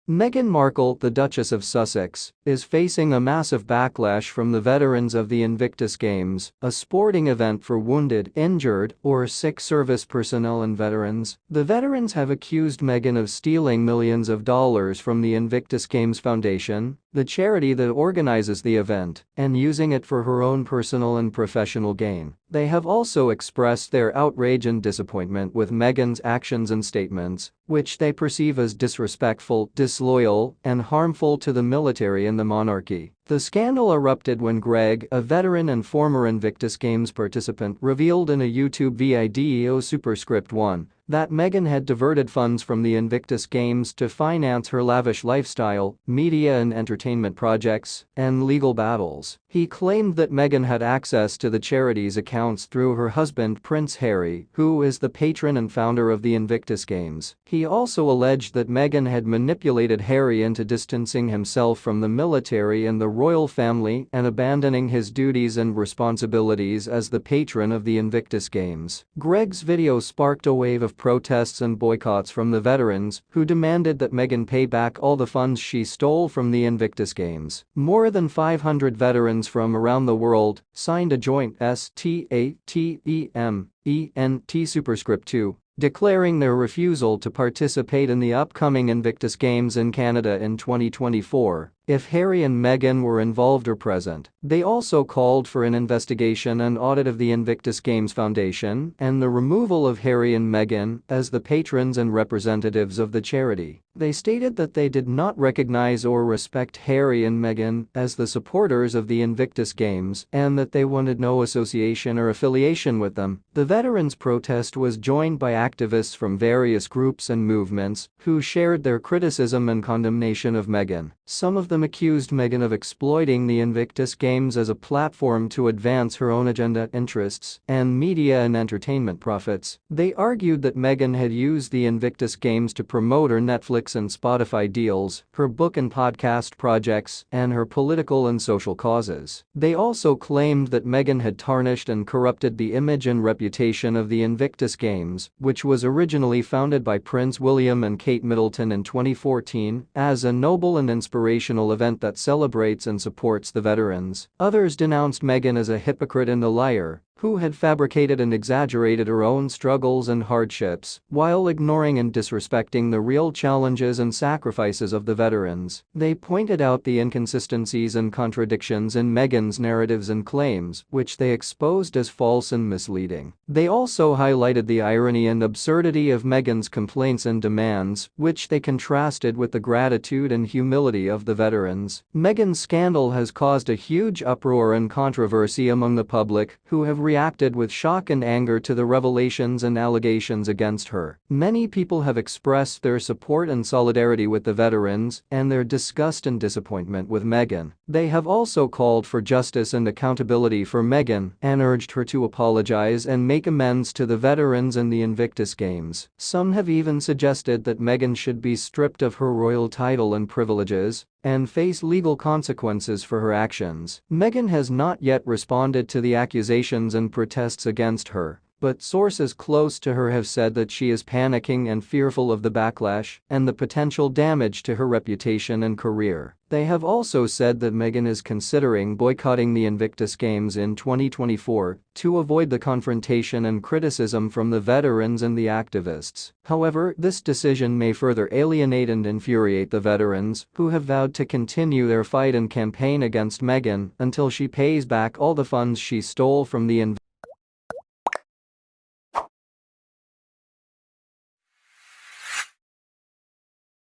Meghan Markle, the Duchess of Sussex, is facing a massive backlash from the veterans of the Invictus Games, a sporting event for wounded, injured, or sick service personnel and veterans. The veterans have accused Meghan of stealing millions of dollars from the Invictus Games Foundation, the charity that organizes the event, and using it for her own personal and professional gain. They have also expressed their outrage and disappointment with Meghan's actions and statements, which they perceive as disrespectful, disloyal, and harmful to the military and the monarchy. The scandal erupted when Greg, a veteran and former Invictus Games participant, revealed in a YouTube video superscript 1 that Meghan had diverted funds from the Invictus Games to finance her lavish lifestyle, media and entertainment projects, and legal battles. He claimed that Meghan had access to the charity's accounts through her husband Prince Harry, who is the patron and founder of the Invictus Games. He also alleged that Meghan had manipulated Harry into distancing himself from the military and the royal family and abandoning his duties and responsibilities as the patron of the Invictus Games. Greg's video sparked a wave of protests and boycotts from the veterans, who demanded that Meghan pay back all the funds she stole from the Invictus Games. More than 500 veterans from around the world signed a joint statement superscript 2, declaring their refusal to participate in the upcoming Invictus Games in Canada in 2024 if Harry and Meghan were involved or present. They also called for an investigation and audit of the Invictus Games Foundation and the removal of Harry and Meghan as the patrons and representatives of the charity. They stated that they did not recognize or respect Harry and Meghan as the supporters of the Invictus Games and that they wanted no association or affiliation with them. The veterans' protest was joined by activists from various groups and movements who shared their criticism and condemnation of Meghan. Some of them accused Meghan of exploiting the Invictus Games as a platform to advance her own agenda, interests, and media and entertainment profits. They argued that Meghan had used the Invictus Games to promote her Netflix and Spotify deals, her book and podcast projects, and her political and social causes. They also claimed that Meghan had tarnished and corrupted the image and reputation of the Invictus Games, which was originally founded by Prince William and Kate Middleton in 2014, as a noble and inspirational event that celebrates and supports the veterans. Others denounced Meghan as a hypocrite and a liar, who had fabricated and exaggerated her own struggles and hardships, while ignoring and disrespecting the real challenges and sacrifices of the veterans. They pointed out the inconsistencies and contradictions in Meghan's narratives and claims, which they exposed as false and misleading. They also highlighted the irony and absurdity of Meghan's complaints and demands, which they contrasted with the gratitude and humility of the veterans. Meghan's scandal has caused a huge uproar and controversy among the public, who have reacted with shock and anger to the revelations and allegations against her. Many people have expressed their support and solidarity with the veterans and their disgust and disappointment with Meghan. They have also called for justice and accountability for Meghan and urged her to apologize and make amends to the veterans and the Invictus Games. Some have even suggested that Meghan should be stripped of her royal title and privileges and face legal consequences for her actions. Meghan has not yet responded to the accusations and protests against her, but sources close to her have said that she is panicking and fearful of the backlash and the potential damage to her reputation and career. They have also said that Meghan is considering boycotting the Invictus Games in 2024 to avoid the confrontation and criticism from the veterans and the activists. However, this decision may further alienate and infuriate the veterans, who have vowed to continue their fight and campaign against Meghan until she pays back all the funds she stole from the